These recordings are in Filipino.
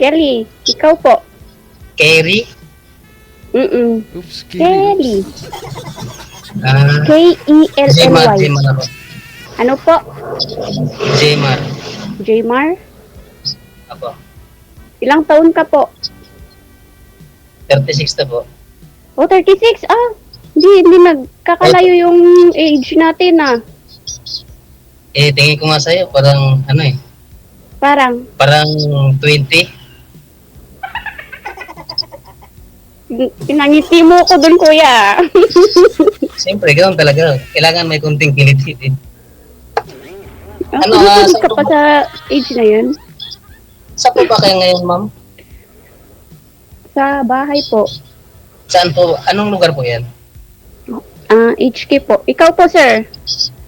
Kelly, ikaw po. Kerry? Oops, Kelly. Jemar, K-E-L-L-Y. Jemar ako. Ano po? Jemar. Jmar? Ako. Ilang taon ka po? 36 na po. Oh, 36? Ah, hindi nagkakalayo yung age natin ah. Tingin ko nga sa'yo, parang, Parang, parang 20. pinangiti mo ko dun, kuya. Siyempre, ganoon talaga. Kailangan may kunting kilit-kilit. Susunod ka pa sa age na yun? Saan po ba kayo ngayon, ma'am? Sa bahay po. Saan po? Anong lugar po yan? HK po. Ikaw po, sir.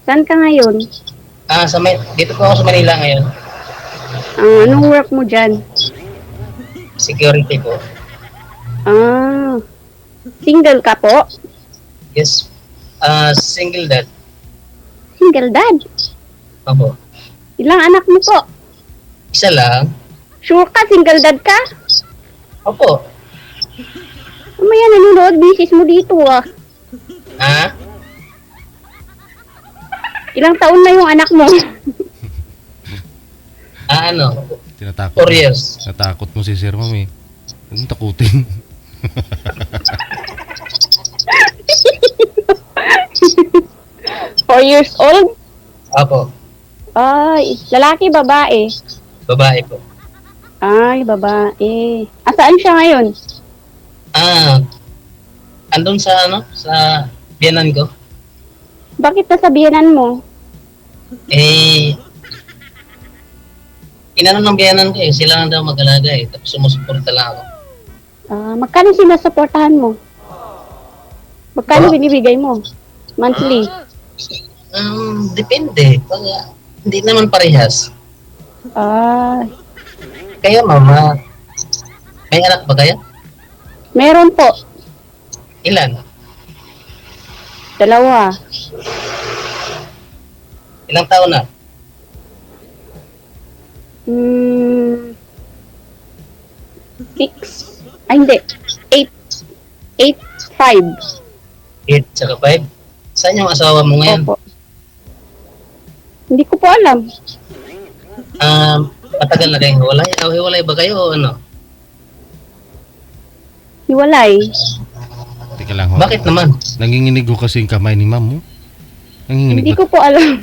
Saan ka ngayon? Dito po ako sa Manila ngayon. Anong work mo dyan? Security po. Single ka po? Yes. Single dad. Single dad? Opo. Ilang anak mo po? Isa lang. Sure ka, single dad ka? Opo. Mamaya nanonood, bisis mo dito ah. Ilang taon na yung anak mo? Tinatakot 4 years. Natakot mo si Sir Mami. Huwag mong takutin. 4 years old? Opo. Ay, lalaki, babae? Babae po. Ay, babae. Asaan siya ngayon? Andun sa biyanan ko. Bakit nasabihanan mo? Inano ng biyanan ko sila lang daw mag-alaga tapos sumusuporta lang ako. Magkano sinusuportahan mo? Magkano binibigay mo? Monthly? Depende. Hindi naman parehas. Kaya mama, may anak ba kayo? Meron po. Ilan? 2. Ilang taon na? 6. Ay, hindi. 8. 5. 8 saka 5? Saan yung asawa mo ngayon? Opo. Hindi ko po alam. Matagal na kayong hiwalay? Hiwalay ba kayo o ano? Hiwalay. Teka lang ho. Bakit naman? Nanginginig ko kasi yung kamay ni ma'am mo. Nanginginig Hindi ba? ko po alam.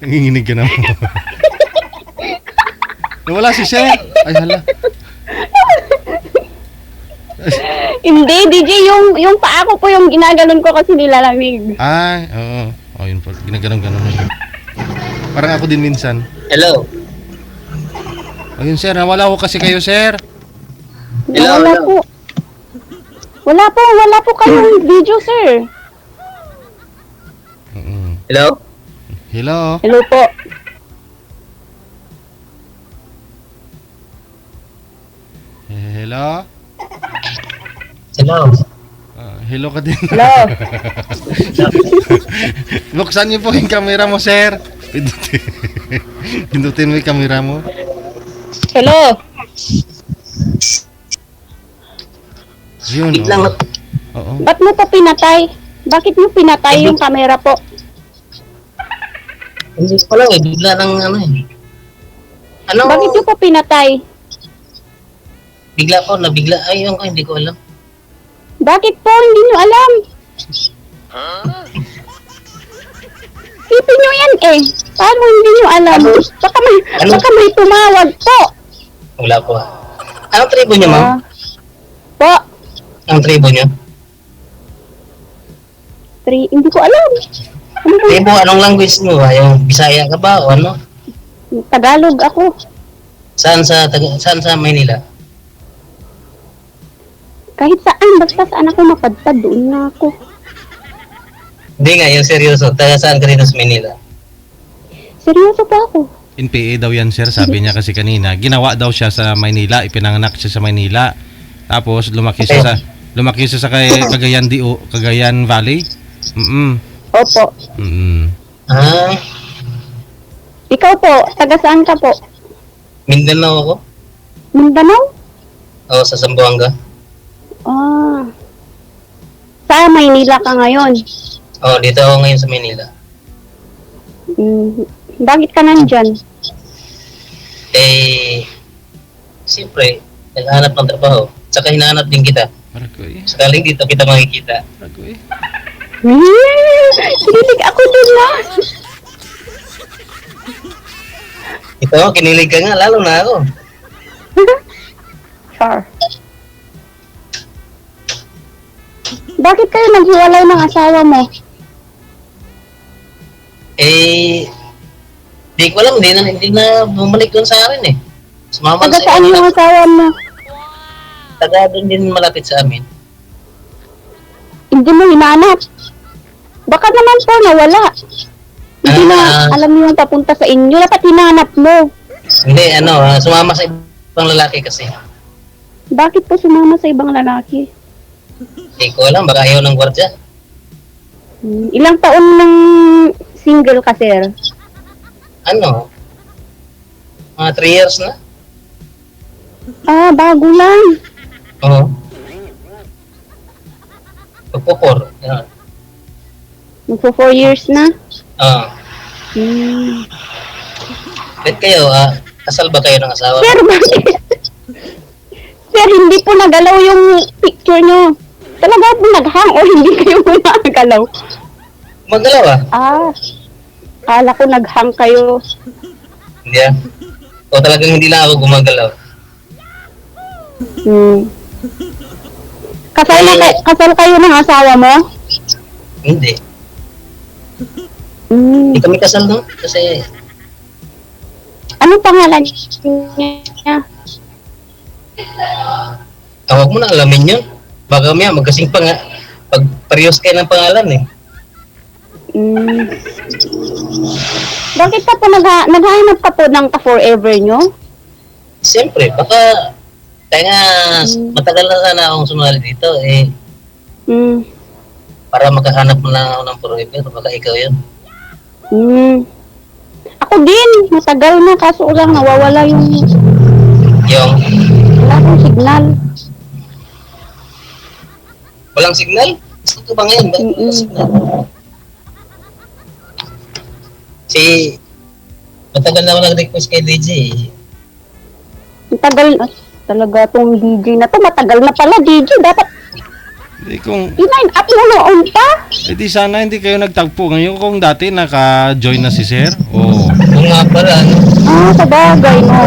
Nanginginig ka na mo. Nawala si Sir. Ay hala. Hindi, DJ, yung paa ko po yung ginaganon ko kasi nilalamig. Ay, oo. Oh, yun po. Ginaganon-ganon na yun. Parang ako din minsan. Hello? Ayun Sir, nawala ko kasi kayo Sir. Hello, Wala hello. po. Wala po kayong video, sir. Hello? Hello. Hello po. Hello. Hello? Hello ka din. Hello. Buksan niyo po yung camera mo, Sir. Pindutin mo yung camera mo. Hello. Yun, Biglang oo. Ba't mo po pinatay? Bakit mo pinatay yung camera po? Hindi ko lang bigla ng Ano? Bakit mo po pinatay? Bigla po, nabigla. Ayun ko, hindi ko alam. Bakit po? Hindi nyo alam. Sipin nyo yan eh. Paano hindi nyo alam? Baka may tumawag po. Wala po. Anong tribo niyo, ma'am? Po. Ang tribo niyo? Hindi ko alam. Ano ba? Tribo, anong language mo? Yung Bisaya ka ba o ano? Tagalog ako. Saan sa Maynila? Kahit saan, basta saan ako mapadpad, doon na ako. Hindi nga, yung seryoso. Taga saan ka dito sa Maynila? Seryoso po ako. NPA daw yan, Sir. Sabi niya kasi kanina. Ginawa daw siya sa Maynila. Ipinanganak siya sa Maynila. Tapos lumaki siya sa Cagayan Valley. Opo. Ah, Ikaw po, taga saan ka po? Mindanao ako. Mindanao? O, sa Zamboanga. Ah. Sa Maynila ka ngayon? O, dito ako ngayon sa Manila. Bakit ka nandyan? Eh, siyempre, naghahanap ng trabaho. Tsaka hinahanap din kita. Aragoy. Sakaling dito kita makikita. Aragoy. Kinilig ako dun na. Ito, kinilig ka nga, lalo na ako. Char. Bakit kayo naghiwalay ng asawa mo? Eh, di ko alam, hindi na bumalik doon sa akin eh. Sumama Taga sa saan yung asawa mo? taga doon din malapit sa amin. Hindi mo hinanap. Baka naman po nawala. Hindi na alam mo yung papunta sa inyo. Dapat hinanap mo. Hindi, sumama sa ibang lalaki kasi. Bakit po sumama sa ibang lalaki? Hindi ko alam, baka ayaw ng gwardya. Ilang taon nang single ka, sir? Mga 3 years na. Ah, bago lang. Oo. Pagpupor. Yan. Magpo 4 years na. Oo. Hmm. Ba't kayo, kasal ba kayo ng asawa? Sir, bakit? Sir, hindi po nagalaw yung picture nyo. Talaga po naghang o hindi kayo nagalaw? Magalaw ah. Ah, kala ko naghang kayo. Hindi ah. O talagang hindi lang ako gumagalaw. Kasal kayo ng asawa mo? Hindi. Hindi kami kasal no? Kasi Ano pangalan niya? huwag mo na alamin yun. Baka maya magkasing pa nga. Pag parehas kayo ng pangalan eh. Bakit ka po naghahanap ka po ng ka-forever nyo? Siyempre, baka kaya nga matagal na sana akong sumali dito eh. Para makahanap mo na ako ng forever. Baka ikaw yun. Ako din, matagal na kaso lang nawawala yung wala akong signal. Walang signal? Gusto ko ba ngayon? Bakit walang signal? Matagal na ako nag-request kay DJ eh. Matagal talaga tong DJ na to. Matagal na pala DJ. Dapat Hindi kung... i-line up mo noon pa. Eh di sana hindi kayo nagtagpo. Ngayon kung dati naka-join na si sir. Oo. Kung nga pala, Sa bagay, no?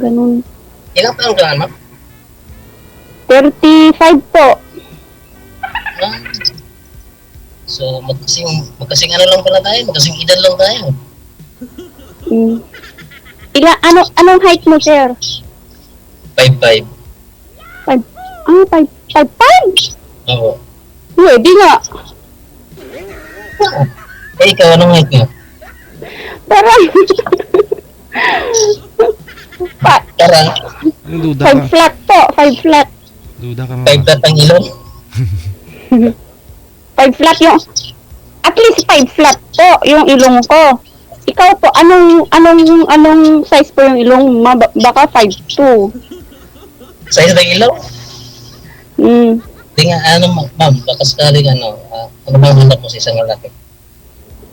Ganun. ilang taon ka nga, ma'am? 35 po. So, magkasing ano lang pala tayo, magkasing edad lang tayo. Anong height mo, sir? 5'5". 5'5"? Oo. Pwede nga. Eh, ikaw, anong height mo? Parang... Parang Yung duda 5 ka. flat po. 5 flat. Duda ka 5 flat ang ilong. 5 flat yung... At least 5 flat po yung ilong ko. Ikaw po, anong size po yung ilong? Baka 5'2". Size ng ilong? Hindi nga, ma'am, baka sakaling ano bang hanap mo sa isang lalaki?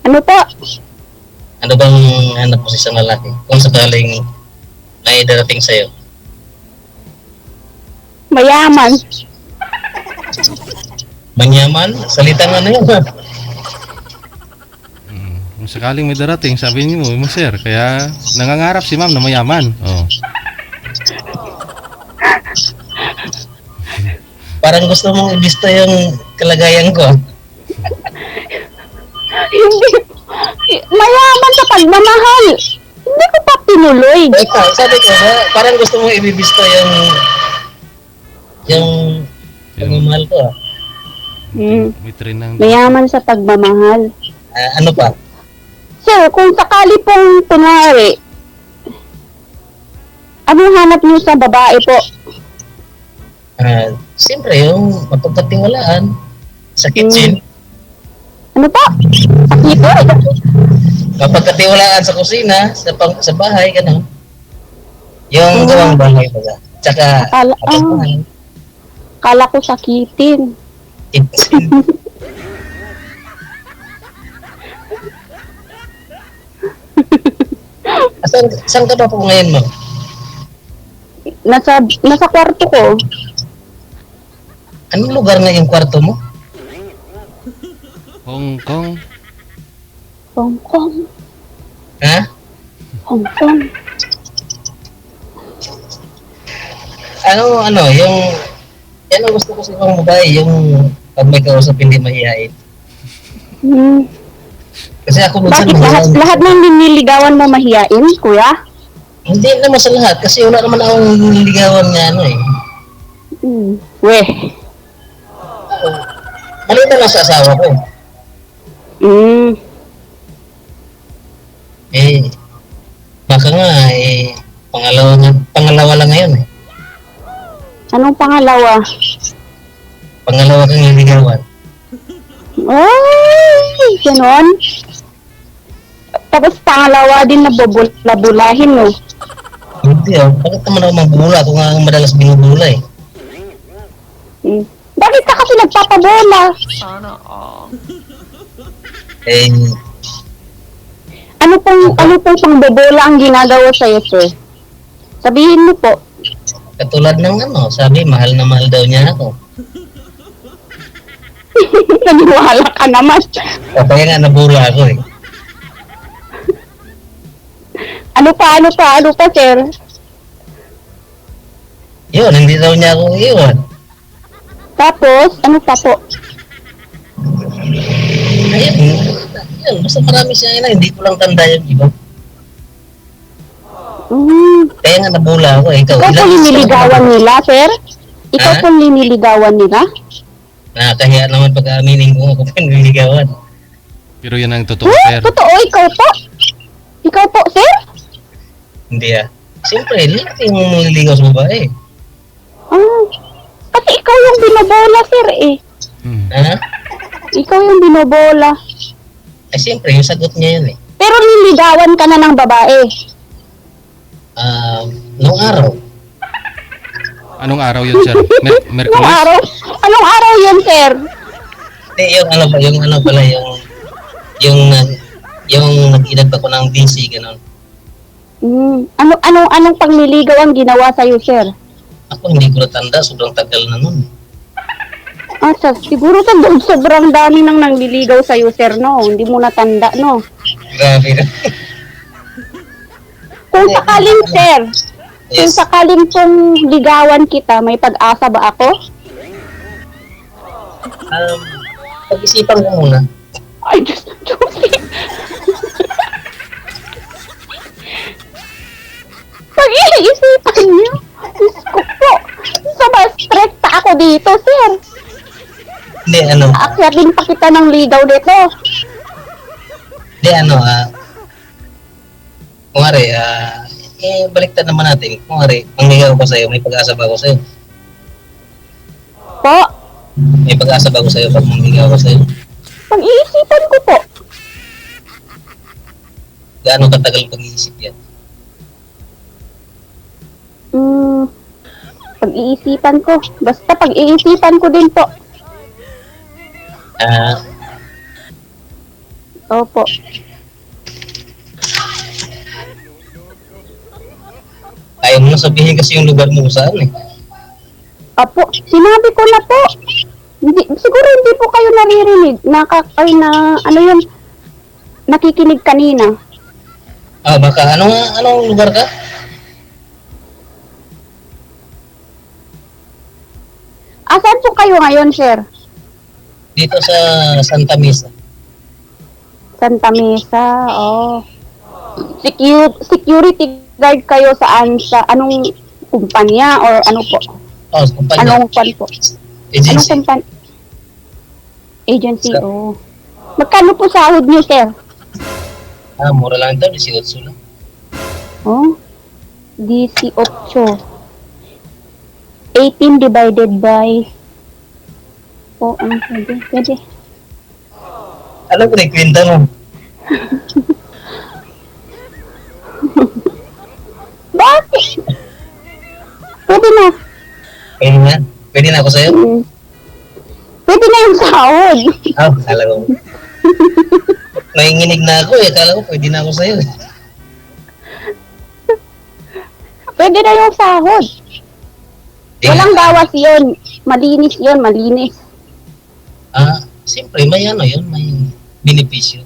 Ano po? Ano bang hanap mo sa isang lalaki? Kung sakaling may darating sa'yo. Mayaman. Manyaman? Salitang ano yun, ha? Kung sakaling may darating, sabi niyo mo, sir. Kaya nangangarap si ma'am na mayaman. Oh. Parang gusto mong ibista yung kalagayan ko. Hindi. Mayaman sa pagmamahal. Hindi ko pa tinuloy. Ito, sabi ko, parang gusto mong ibibista yung pagmamahal ko, ha? May train ng... Mayaman sa pagmamahal. Ano pa? Sir, kung sakali pong kunwari, anong hanap niyo sa babae po? Siyempre, yung mapagkatiwalaan sa kitchen. Ano pa? Sakito? Kapag katiwalaan sa kusina, sa bahay, gano'n. Yung gawang bahay baga. Tsaka, Akala, kapag bahay, kala ko sakitin. Saan ka ba po ngayon, ma'am? Nasa kwarto ko. Anong lugar na yung kwarto mo? Hong Kong. Hong Kong. Ha? Hong Kong. Yan ang gusto ko sa ibang babae, yung pag may kausap hindi mahihain. Hmm. Kasi ako minsan Bakit lahat ng niniligawan mo mahiyain, kuya? Hindi naman sa lahat, kasi wala naman akong nililigawan nga Weh. Malita lang sa asawa ko. Hmm. Baka nga, pangalawa lang ngayon eh. Anong pangalawa? Pangalawa kang nililigawan. Ay, ganon. Tapos pangalawa din na bubula-bulahin mo. Hindi bakit naman ako magbula kung nga madalas binubula eh. Bakit ka kasi nagpapabola? Eh, Ano pong pangbobola ang ginagawa sa'yo, sir? Sabihin mo po. katulad ng sabi, mahal na mahal daw niya ako. Naniwala ka naman. O kaya nga nabula ako eh. Ano pa, sir? Yun, hindi daw niya ako iwan. Tapos, ano pa po? Ayun, basta marami siya na, hindi ko lang tanda yung iba. Kaya nga nabula ako eh. Ikaw po liniligawan nila, sir? Ikaw Ha? po liniligawan nila? Nakakahiya naman pag-aaminin ko ako pa nililigawan. Pero yan ang totoo, Huh? sir. Totoo, ikaw po? Ikaw po, sir? Hindi Siyempre, lahat yung nililigaw sa babae. Kasi ikaw yung binobola, sir, eh. Hmm. Ha? Ikaw yung binobola. Ay siyempre, yung sagot niya yun eh. Pero niligawan ka na ng babae. Noong araw, Anong araw yun, sir? Merkulis? Anong araw yun, sir? yung nag-inag ako ng busy, gano'n. Anong pangliligaw ang ginawa sa'yo, sir? Ako hindi ko natanda, sobrang tagal na nun. Siguro sobrang dami nang nangliligaw sa'yo, sir, no? Hindi mo natanda, no? Grabe na. Kung sakaling, sir, kung Yes. sakaling pong ligawan kita, may pag-asa ba ako? Pag-isipan ko muna. Ay, Diyos. Pag-iisipan niyo? Diyos ko po. Stress pa ako dito, sir. Hindi, Aakyatin pa kita ng ligaw dito. Kumari, baliktad naman natin. Kumari, ang ligaw ko sa'yo, may pag-asa ba ako sa'yo? Po, May pag-asa ba ako sa'yo pag mangligaw ko sa'yo? pag-iisipan ko po. Gaano katagal pag-iisip yan? Pag-iisipan ko. Basta pag-iisipan ko din po. Opo. Ayaw mo na sabihin kasi yung lugar mo kung saan eh. Apo, sinabi ko na po. Siguro hindi po kayo naririnig. Nakikinig kanina. Baka anong lugar ka? Asan po kayo ngayon, sir? Dito sa Santa Mesa. Santa Mesa, Security guard kayo saan? Sa anong kumpanya or ano po? Kumpanya. Anong kwan po? Anong Agency. kumpanya? Agency, Magkano po sahod niyo, sir? Mura lang ito, 18 lang. 18. 18 divided by... ano pwede? Alam ko na ikwenta mo. Bakit? Pwede na. Pwede na? Pwede na ako sa'yo? Mm. Pwede na yung sahod. Kala ko. Nanginginig na ako eh. Kala ko pwede na ako sa'yo. Pwede na yung sahod. Walang bawas yun. Malinis yun, malinis. Siyempre, may ano yun, may benepisyo.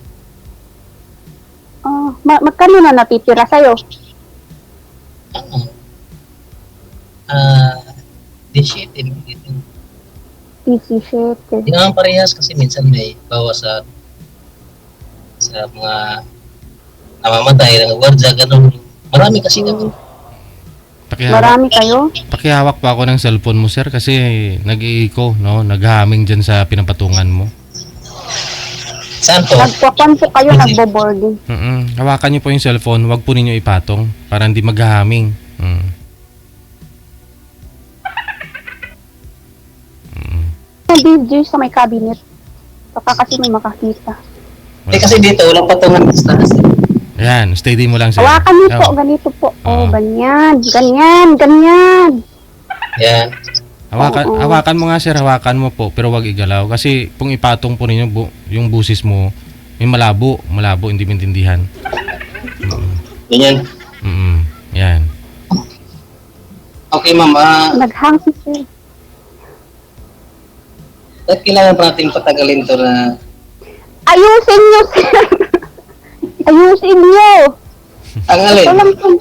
Magkano na natitira sa'yo? Ano? 17 dito. 17. Hindi naman parehas kasi minsan may bawas sa mga namamatay ng gwardiya, ganun. Marami kasi ganun. Marami kayo? Pakihawak pa ako ng cellphone mo, sir, kasi nag-i-echo, no? Naghaming dyan sa pinapatungan mo. Saan po? Nagpapon po kayo, nagbo-boarding. Hawakan niyo po yung cellphone, wag po ninyo ipatong para hindi maghahaming. DJ sa may cabinet. Baka kasi may makakita. Kasi dito, walang patungan sa taas. Ayan, steady mo lang, sir. Hawakan niyo po, ganito po. Ganyan, ganyan, ganyan. Yan. Hawakan mo nga, sir, hawakan mo po, pero wag igalaw. Kasi kung ipatong po ninyo yung busis mo, yung malabo, hindi maintindihan. Ganyan. Yan. Okay, ma'am. Naghang si sir. At kailangan pa natin patagalin to na... Ayusin niyo, sir. Ayusin niyo. Ang alin? Ito lang po.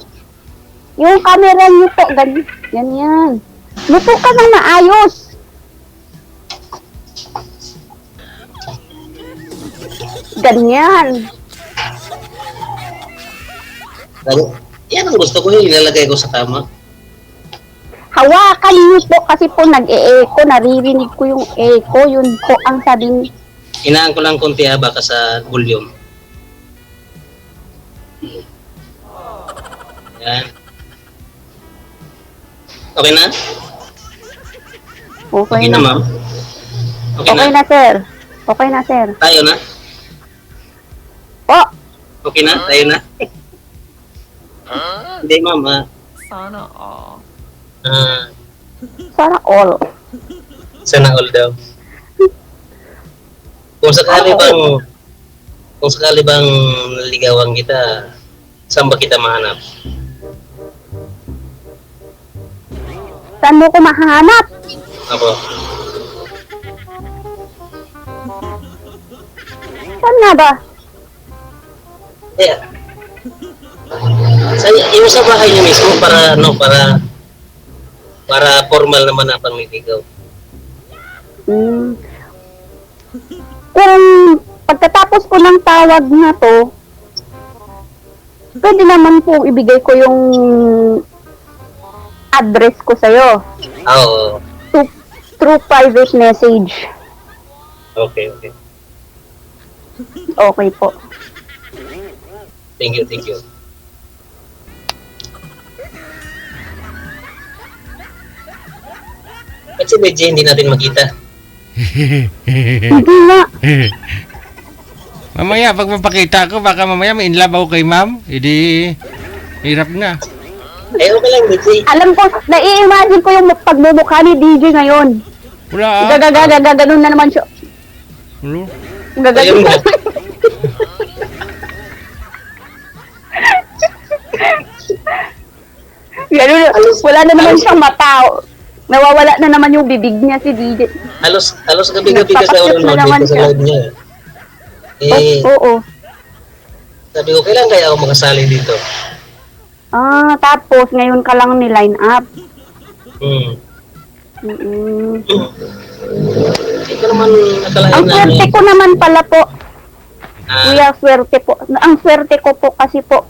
Yung camera niyo po, ganyan. Luto ka nang maayos. Ganyan. Yan ang gusto ko, yung ilalagay ko sa tama. Hawakan niyo po kasi po nag-e-echo. Naririnig ko yung echo. Yun po ang sabi. Inaan ko lang konti baka sa volume. Yan. Okay na? Okay na, na. ma'am? Okay na, sir. Okay na, sir. Tayo na? Po. Okay na? Tayo na? Hindi, ma'am. Sana all. Sana all. Sana all daw. Kung sakali bang naligawan kita, saan ba kita mahanap? Saan mo ko mahanap? Ako. Saan nga ba? Yeah. Yung sa bahay niyo mismo para formal naman na pangliligaw. Kung pagkatapos ko ng tawag na to, pwede naman po ibigay ko yung address ko sa'yo. Oo. Through private message. Okay. Okay po. Thank you. Kasi medyo hindi natin makita. Hindi nga. Mamaya, pag mapakita ko, baka mamaya may inlove ako kay ma'am. Hindi, hirap nga. Okay lang, medyo. Alam ko, nai-imagine ko yung pagmumukha ni DJ ngayon. Wala Gaganon na naman siya. Wala. Gaganon na. Ganun, wala na naman siyang mata. Nawawala na naman yung bibig niya si DJ. Halos gabi-gabi ka sa ulo dito sa live niya. Oo. Sabi ko, kailan kaya ako makasali dito? Tapos ngayon ka lang ni-line up. Hindi ko naman akalain Ang swerte ko naman pala po. Kuya, swerte po. Ang swerte ko po kasi po,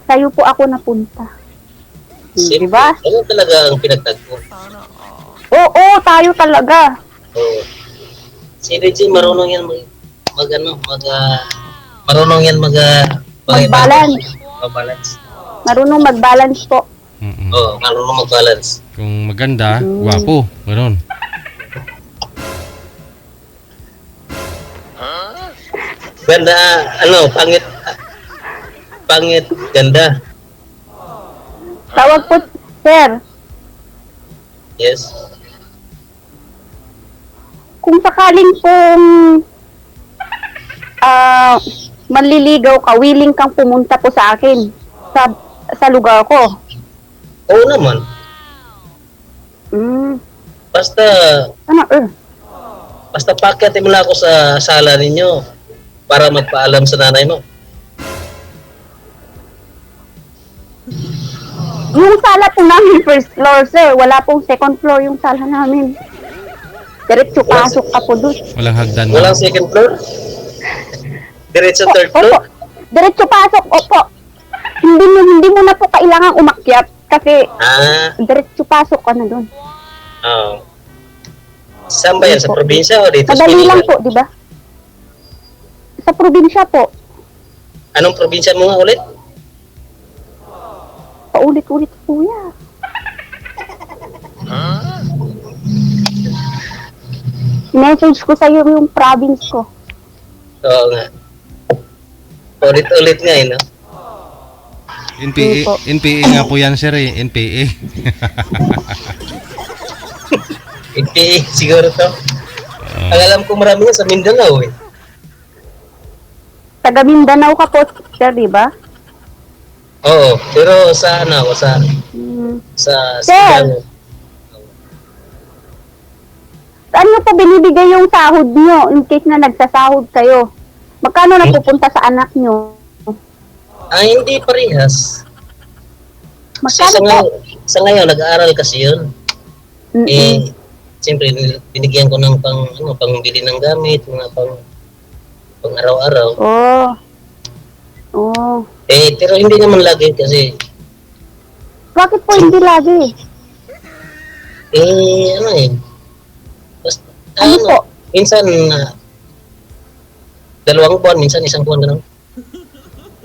sa'yo po ako napunta. Diba? Ano talaga ang pinagtagpo? Oo, tayo talaga. Oo. Si Reggie, marunong yan marunong yan Mag-balance. Mag-balance. Marunong mag-balance po. Oo, marunong mag-balance. Kung maganda, gwapo, gano'n. Ganda, ano, pangit, pangit, ganda. Tawag po, sir. Yes. Kung sakaling pong manliligaw ka, willing kang pumunta po sa akin sa lugar ko. Oo naman. Basta, Ano, basta pakiatin mo lang ako sa sala ninyo para magpaalam sa nanay mo. Yung sala po namin first floor, sir. Wala pong second floor yung sala namin. Diretso pasok ka po doon. Walang hagdan mo. Walang second floor? Diretso third Opo. floor? Diretso pasok, opo. Hindi mo na po kailangang umakyat kasi diretso pasok ka na doon. Oo. Saan ba yan? Sa probinsya o dito? Madali Manila? lang po, di ba? Sa probinsya po. Anong probinsya mo nga ulit? Paulit-ulit po yan. Message ko sa'yo yung province ko. Oo nga. Ulit-ulit nga eh, no? NPA, NPA nga po yan, sir eh. NPA. NPA siguro to. Ang alam ko marami nga sa Mindanao eh. Taga Mindanao ka po, sir, di ba? Oo, pero sa ano, sa Sir! Silang. Saan nyo po binibigay yung sahod nyo in case na nagsasahod kayo? Magkano na pupunta sa anak nyo? Hindi parehas. Kasi Magkano po? sa ngayon, nag-aaral kasi yun. Mm-mm. Siyempre, binigyan ko ng pangbili ng gamit, mga pang araw-araw. Oh. Oh. Pero hindi naman lagi kasi, Bakit po hindi lagi? basta, Ano po? minsan, 2 buwan, minsan 1 buwan ganun.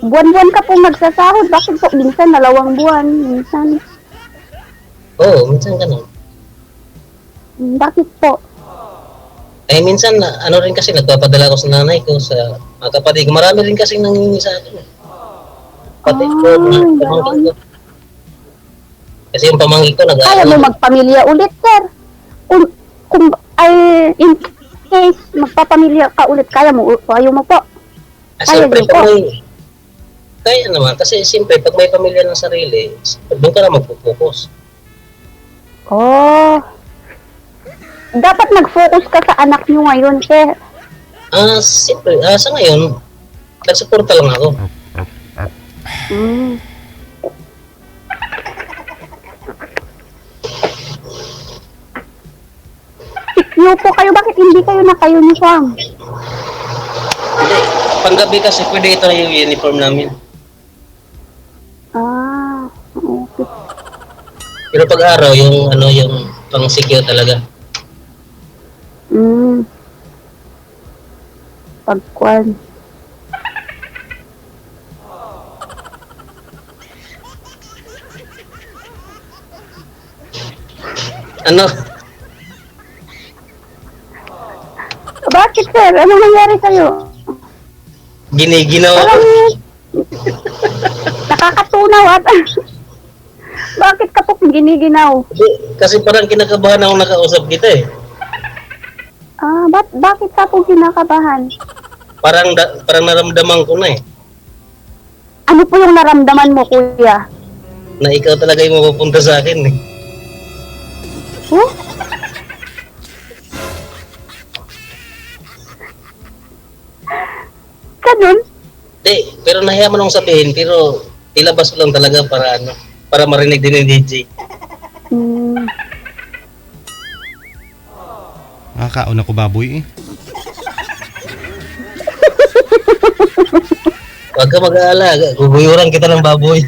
Buwan-buwan ka po magsasahod. Bakit po minsan 2 buwan? Minsan. Oo, minsan ganun. Bakit po? Minsan, rin kasi, nagpapadala ko sa nanay ko, sa mga kapatid ko. Marami rin kasi nangingi sa akin. Kapatid ko, mga pamangkin ko. Kasi yung pamangkin ko, Kaya mo magpamilya ulit, sir. In case magpapamilya ka ulit, kaya mo mo po. Siyempre, din po. kaya naman. Kasi siyempre, pag may pamilya ng sarili, doon ka na magpupokus. Oh. Dapat nag-focus ka sa anak nyo ngayon, sir. Siyempre, sa ngayon, nagsuporta lang ako. Sikyo po kayo. Bakit hindi kayo naka-uniform? Hindi, panggabi kasi pwede ito yung uniform namin. Okay. Pero pag araw, yung pang-secure talaga. Pagkwan. Bakit, sir? Ano nangyari sa'yo? Giniginaw ako. Parang nakakatunaw at bakit ka po giniginaw? Kasi parang kinakabahan ako nakausap kita eh. Bakit ka po kinakabahan? Parang naramdaman ko na eh. Ano po yung naramdaman mo, kuya? Na ikaw talaga yung mapupunta sa akin eh. Huh? Ganun? Hindi, pero nahiya mo nung sabihin, pero ilabas ko lang talaga para marinig din ng DJ. Kauna ko baboy eh. Huwag ka mag-aalaga, guguyuran kita ng baboy.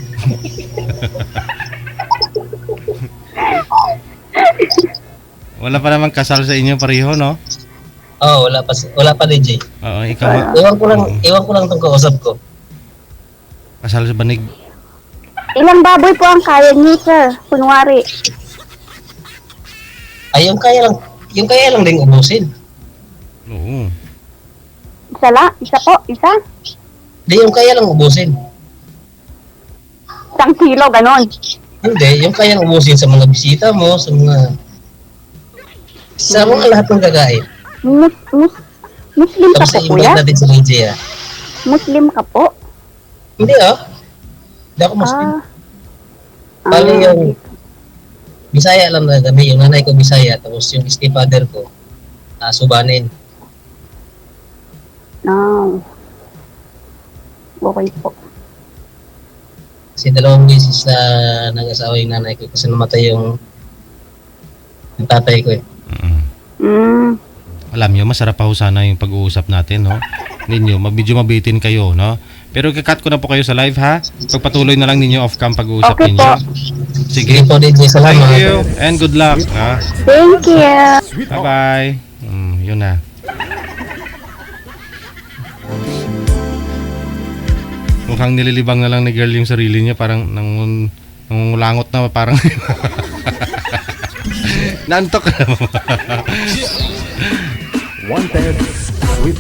Wala pa naman kasal sa inyo pareho, no? Wala pa DJ. Oo, ikaw. Iwan ko lang tong kausap ko. Kasal sa banig. Ilang baboy po ang kaya niyo, sir? Kunwari. Yung kaya lang din ubusin. Oo. Isa po? Isa? Hindi, yung kaya lang ubusin. Isang kilo, ganon. Hindi, yung kaya lang ubusin sa mga bisita mo, sa mga lahat ng kakain. Muslim ka Tapos po, i-invite kuya? natin si Lydia. Muslim ka po? Hindi Hindi ako Muslim. Bali Ah, yung Bisaya lang na kami, yung nanay ko Bisaya, tapos yung stepfather ko, Subanin. no. Okay po. Kasi 2 beses na nag-asawa yung nanay ko kasi namatay yung tatay ko eh. Mm. Alam nyo, masarap pa ho sana yung pag-uusap natin, no? Ninyo, medyo mabitin kayo, no? Pero kakat ko na po kayo sa live, ha? Pagpatuloy na lang ninyo off-cam pag-uusap Okay ninyo. po. Sige. Sige po, DJ, salamat. Thank you and good luck, ha? Thank you. Bye-bye. Yun na. Mukhang nililibang na lang ni girl yung sarili niya, parang nangungulangot na, parang nantok na. Wanted with